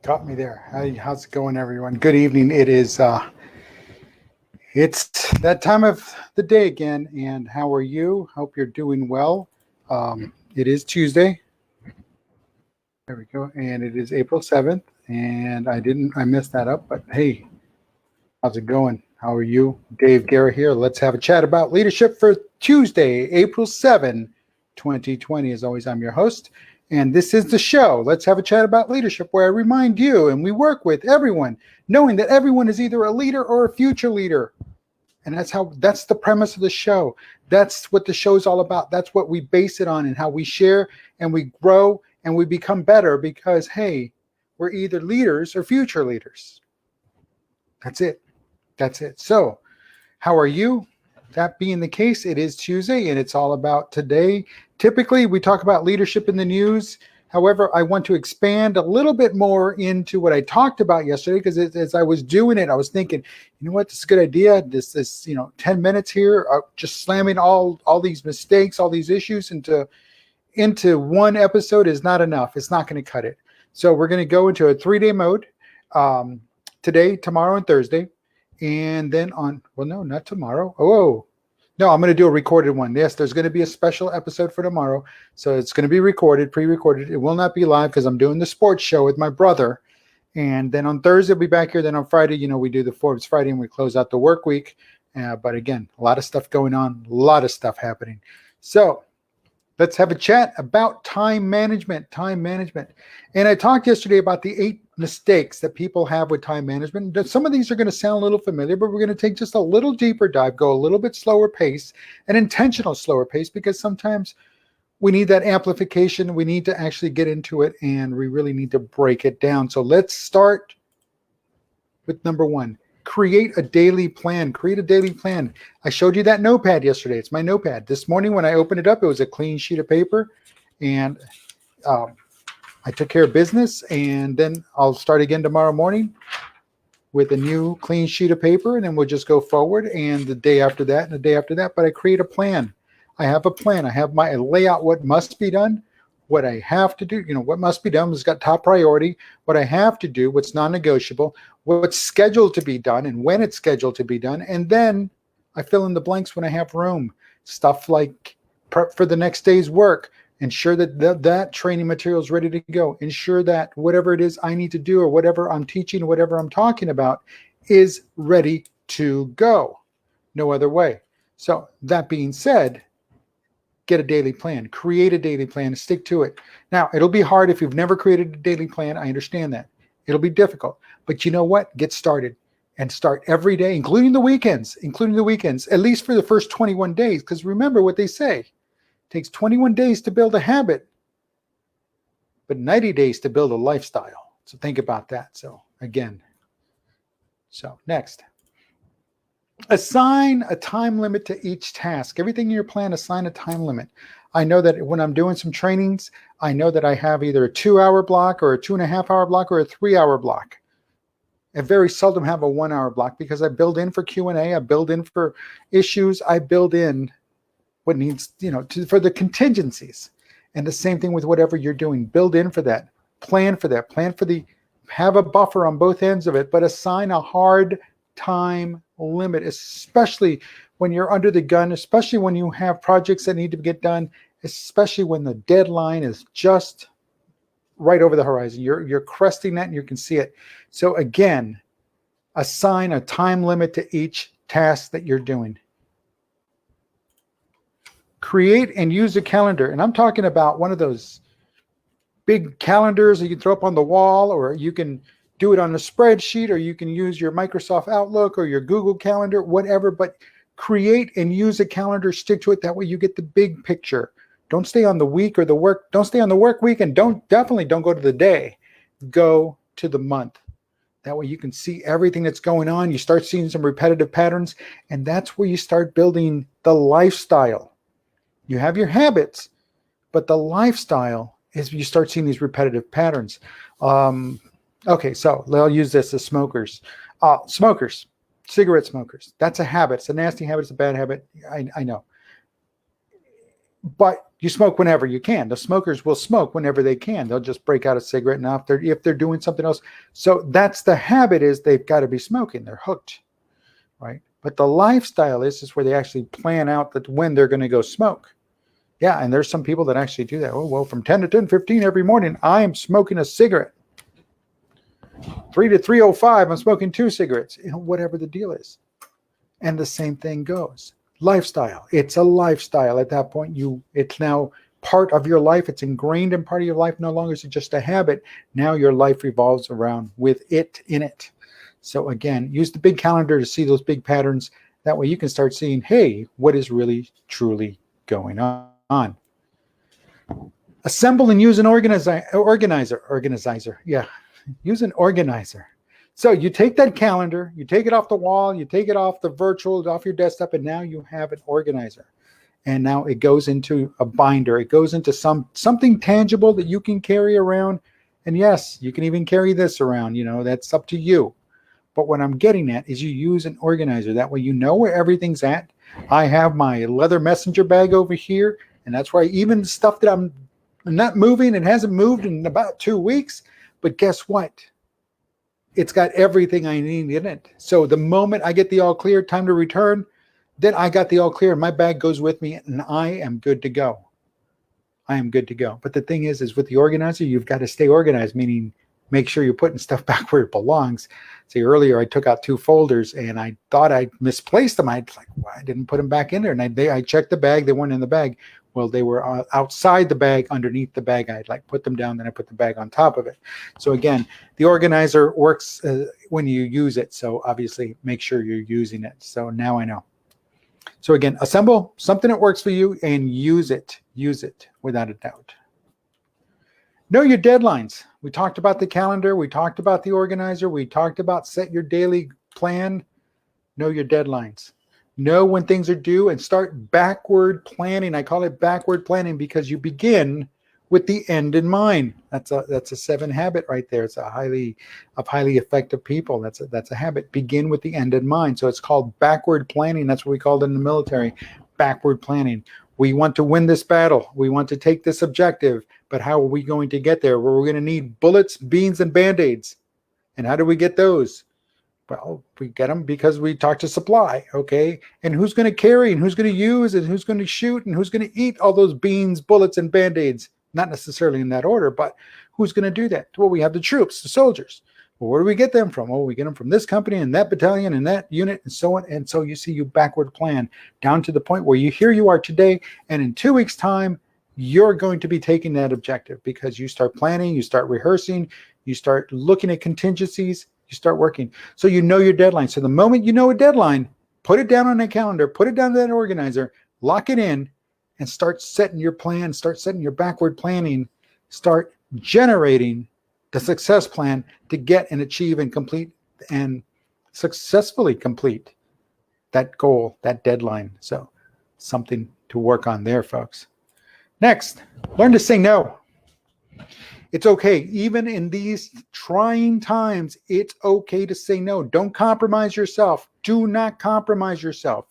Got me there. How's it going, everyone? Good evening. It's that time of the day again. And how are you? Hope you're doing well. It is Tuesday. There we go. And it is April 7th. And I messed that up. But hey, how's it going? How are you? Dave Guerra here. Let's have a chat about leadership for Tuesday, April 7, 2020. As always, I'm your host. And this is the show. Let's have a chat about leadership, where I remind you and we work with everyone, knowing that everyone is either a leader or a future leader. And that's the premise of the show. That's what the show is all about. That's what we base it on, and how we share and we grow and we become better because, hey, we're either leaders or future leaders. That's it. That's it. So how are you? That being the case, it is Tuesday and it's all about today. Typically, we talk about leadership in the news. However, I want to expand a little bit more into what I talked about yesterday, because as I was doing it, I was thinking, you know what, this is a good idea. This 10 minutes here, just slamming all these mistakes, all these issues into one episode is not enough. It's not going to cut it. So we're going to go into a 3-day mode today, tomorrow, and Thursday. And then not tomorrow. No, I'm going to do a recorded one. Yes, there's going to be a special episode for tomorrow. So it's going to be recorded, pre-recorded. It will not be live because I'm doing the sports show with my brother. And then on Thursday, I'll be back here. Then on Friday, we do the Forbes Friday and we close out the work week. But again, a lot of stuff going on, a lot of stuff happening. So let's have a chat about time management. And I talked yesterday about the 8 mistakes that people have with time management. Some of these are going to sound a little familiar, but we're going to take just a little deeper dive, go a little bit slower pace, an intentional slower pace, because sometimes we need that amplification. We need to actually get into it, and we really need to break it down. So let's start with number 1. Create a daily plan. Create a daily plan. I showed you that notepad yesterday. It's my notepad. This morning when I opened it up, it was a clean sheet of paper, and I took care of business, and then I'll start again tomorrow morning with a new clean sheet of paper, and then we'll just go forward, and the day after that and the day after that. But I create a plan. I have a plan. I lay out what must be done, what I have to do. What must be done has got top priority. What I have to do, what's non-negotiable, what's scheduled to be done, and when it's scheduled to be done. And then I fill in the blanks when I have room. Stuff like prep for the next day's work. Ensure that training material is ready to go. Ensure that whatever it is I need to do, or whatever I'm teaching, whatever I'm talking about, is ready to go. No other way. So that being said, get a daily plan. Create a daily plan and stick to it. Now, it'll be hard if you've never created a daily plan. I understand that. It'll be difficult. But you know what? Get started. And start every day, including the weekends, at least for the first 21 days. Because remember what they say. It takes 21 days to build a habit, but 90 days to build a lifestyle. So think about that. So next. Assign a time limit to each task. Everything in your plan, assign a time limit. I know that when I'm doing some trainings, I know that I have either a 2-hour block or a 2.5-hour block or a 3-hour block. I very seldom have a 1-hour block because I build in for Q&A, I build in for issues, I build in what needs, for the contingencies. And the same thing with whatever you're doing. Build in for that. Plan for that. Have a buffer on both ends of it, but assign a hard time limit, especially when you're under the gun, especially when you have projects that need to get done, especially when the deadline is just right over the horizon. You're cresting that and you can see it. So again, assign a time limit to each task that you're doing. Create and use a calendar. And I'm talking about one of those big calendars that you can throw up on the wall, or you can do it on a spreadsheet, or you can use your Microsoft Outlook or your Google Calendar, whatever. But create and use a calendar, stick to it. That way you get the big picture. Don't stay on the week or the work. Don't stay on the work week, and definitely don't go to the day. Go to the month. That way you can see everything that's going on. You start seeing some repetitive patterns, and that's where you start building the lifestyle. You have your habits, but the lifestyle is you start seeing these repetitive patterns. Okay, so I'll use this as smokers. Cigarette smokers. That's a habit. It's a nasty habit. It's a bad habit. I know. but you smoke whenever you can. The smokers will smoke whenever they can. They'll just break out a cigarette now if they're doing something else. So that's the habit, is they've got to be smoking. They're hooked, right? But the lifestyle is where they actually plan out that when they're going to go smoke. Yeah, and there's some people that actually do that. Oh, well, from 10 to 10:15 every morning, I am smoking a cigarette. 3 to 3:05, I'm smoking 2 cigarettes. Whatever the deal is. And the same thing goes. Lifestyle. It's a lifestyle at that point. It's now part of your life. It's ingrained in part of your life. No longer is it just a habit. Now your life revolves around with it in it. So again, use the big calendar to see those big patterns. That way you can start seeing, hey, what is really, truly going on. Assemble and use an organizer. Yeah, use an organizer. So you take that calendar, you take it off the wall, you take it off the virtual, off your desktop, and now you have an organizer. And now it goes into a binder. It goes into something tangible that you can carry around. And yes, you can even carry this around. That's up to you. But what I'm getting at is you use an organizer. That way you know where everything's at. I have my leather messenger bag over here, and that's why even stuff that I'm not moving, and hasn't moved in about 2 weeks. But guess what? It's got everything I need in it. So the moment I get the all clear, time to return, then I got the all clear. My bag goes with me, and I am good to go. I am good to go. But the thing is with the organizer, you've got to stay organized, meaning make sure you're putting stuff back where it belongs. See, earlier I took out 2 folders, and I thought I misplaced them. I didn't put them back in there. And I checked the bag. They weren't in the bag. Well, they were outside the bag, underneath the bag. I'd put them down, then I put the bag on top of it. So again, the organizer works when you use it. So obviously make sure you're using it. So now I know. So again, assemble something that works for you and use it. Use it without a doubt. Know your deadlines. We talked about the calendar. We talked about the organizer. We talked about set your daily plan. Know your deadlines. Know when things are due and start backward planning. I call it backward planning because you begin with the end in mind. That's a 7 habit right there. It's highly effective people. That's a habit. Begin with the end in mind. So it's called backward planning. That's what we called it in the military. Backward planning. We want to win this battle. We want to take this objective. But how are we going to get there? Well, we're going to need bullets, beans, and Band-Aids. And how do we get those? Well, we get them because we talk to supply, okay? And who's going to carry, and who's going to use, and who's going to shoot, and who's going to eat all those beans, bullets, and Band-Aids? Not necessarily in that order, but who's going to do that? Well, we have the troops, the soldiers. Well, where do we get them from? Well, we get them from this company and that battalion and that unit and so on. And so you see, you backward plan down to the point where here you are today, and in 2 weeks' time, you're going to be taking that objective because you start planning, you start rehearsing, you start looking at contingencies, you start working. So you know your deadline. So the moment you know a deadline, put it down on a calendar, put it down to that organizer, lock it in, and start setting your plan, start setting your backward planning, start generating the success plan to get and achieve and complete and successfully complete that goal, that deadline. So something to work on there, folks. Next, learn to say no. It's okay. Even in these trying times, it's okay to say no. Don't compromise yourself. Do not compromise yourself.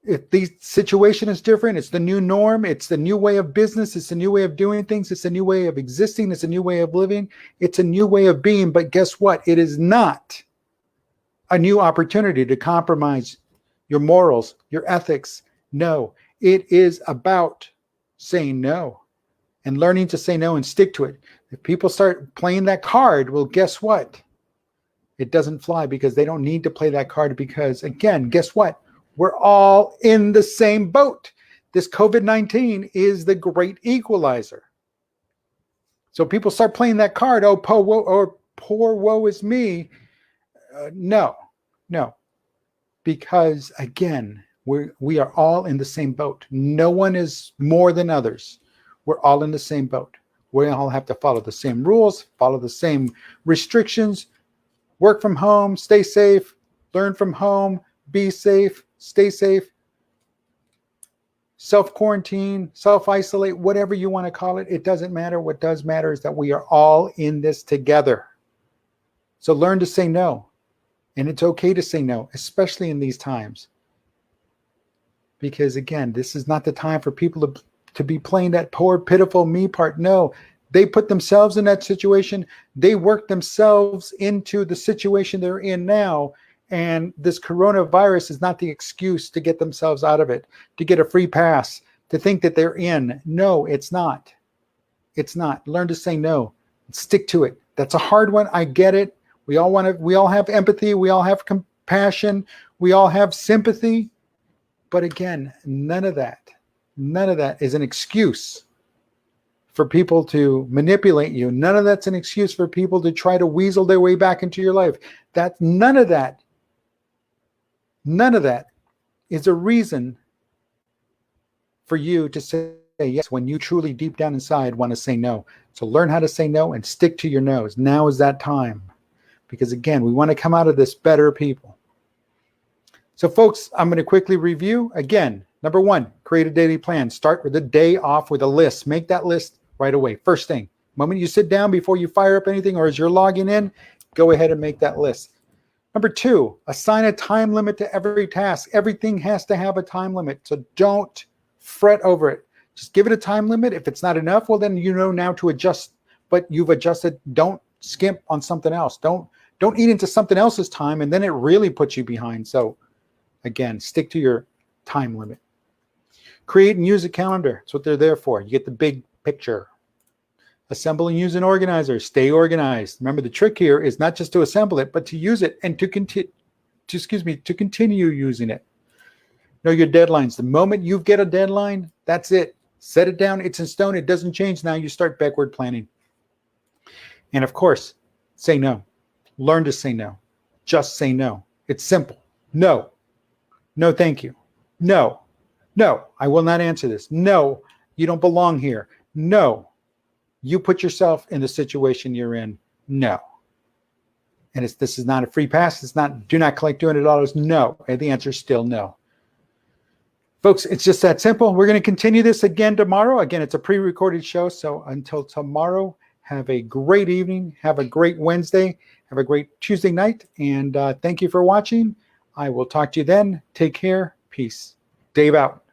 If the situation is different, it's the new norm, it's the new way of business, it's the new way of doing things, it's a new way of existing, it's a new way of living, it's a new way of being. But guess what? It is not a new opportunity to compromise your morals, your ethics. No, it is about saying no and learning to say no and stick to it. If people start playing that card, well, guess what? It doesn't fly because they don't need to play that card because, again, guess what? We're all in the same boat. This COVID-19 is the great equalizer. So people start playing that card, oh, poor woe is me. No. Because, again, we are all in the same boat. No one is more than others. We're all in the same boat. We all have to follow the same rules, follow the same restrictions, work from home, stay safe, learn from home, be safe, stay safe, self-quarantine, self-isolate, whatever you want to call it. It doesn't matter. What does matter is that we are all in this together. So learn to say no. And it's okay to say no, especially in these times. Because again, this is not the time for people to be playing that poor, pitiful me part. No, they put themselves in that situation. They work themselves into the situation they're in now. And this coronavirus is not the excuse to get themselves out of it, to get a free pass, to think that they're in. No, it's not. It's not. Learn to say no. Stick to it. That's a hard one. I get it. We all have empathy. We all have compassion. We all have sympathy. But again, none of that is an excuse for people to manipulate you. None of that's an excuse for people to try to weasel their way back into your life. None of that is a reason for you to say yes when you truly deep down inside want to say no. So learn how to say no and stick to your no's. Now is that time. Because again, we want to come out of this better people. So folks, I'm going to quickly review. Again, number 1, create a daily plan. Start with the day off with a list. Make that list right away. First thing, moment you sit down before you fire up anything or as you're logging in, go ahead and make that list. Number 2, assign a time limit to every task. Everything has to have a time limit. So don't fret over it. Just give it a time limit. If it's not enough, well, then you know now to adjust. But you've adjusted. Don't skimp on something else. Don't eat into something else's time, and then it really puts you behind. So again, stick to your time limit. Create and use a calendar. That's what they're there for. You get the big picture. Assemble and use an organizer. Stay organized. Remember, the trick here is not just to assemble it, but to use it and to continue using it. Know your deadlines. The moment you get a deadline, that's it. Set it down. It's in stone. It doesn't change. Now you start backward planning. And of course, say no. Learn to say no. Just say no. It's simple. No. No, thank you. No. No, I will not answer this. No, you don't belong here. No, you put yourself in the situation you're in. No. And this is not a free pass. It's not, do not collect $200. No. And the answer is still no. Folks, it's just that simple. We're going to continue this again tomorrow. Again, it's a pre-recorded show. So until tomorrow, have a great evening. Have a great Wednesday. Have a great Tuesday night. And thank you for watching. I will talk to you then. Take care. Peace. Dave out.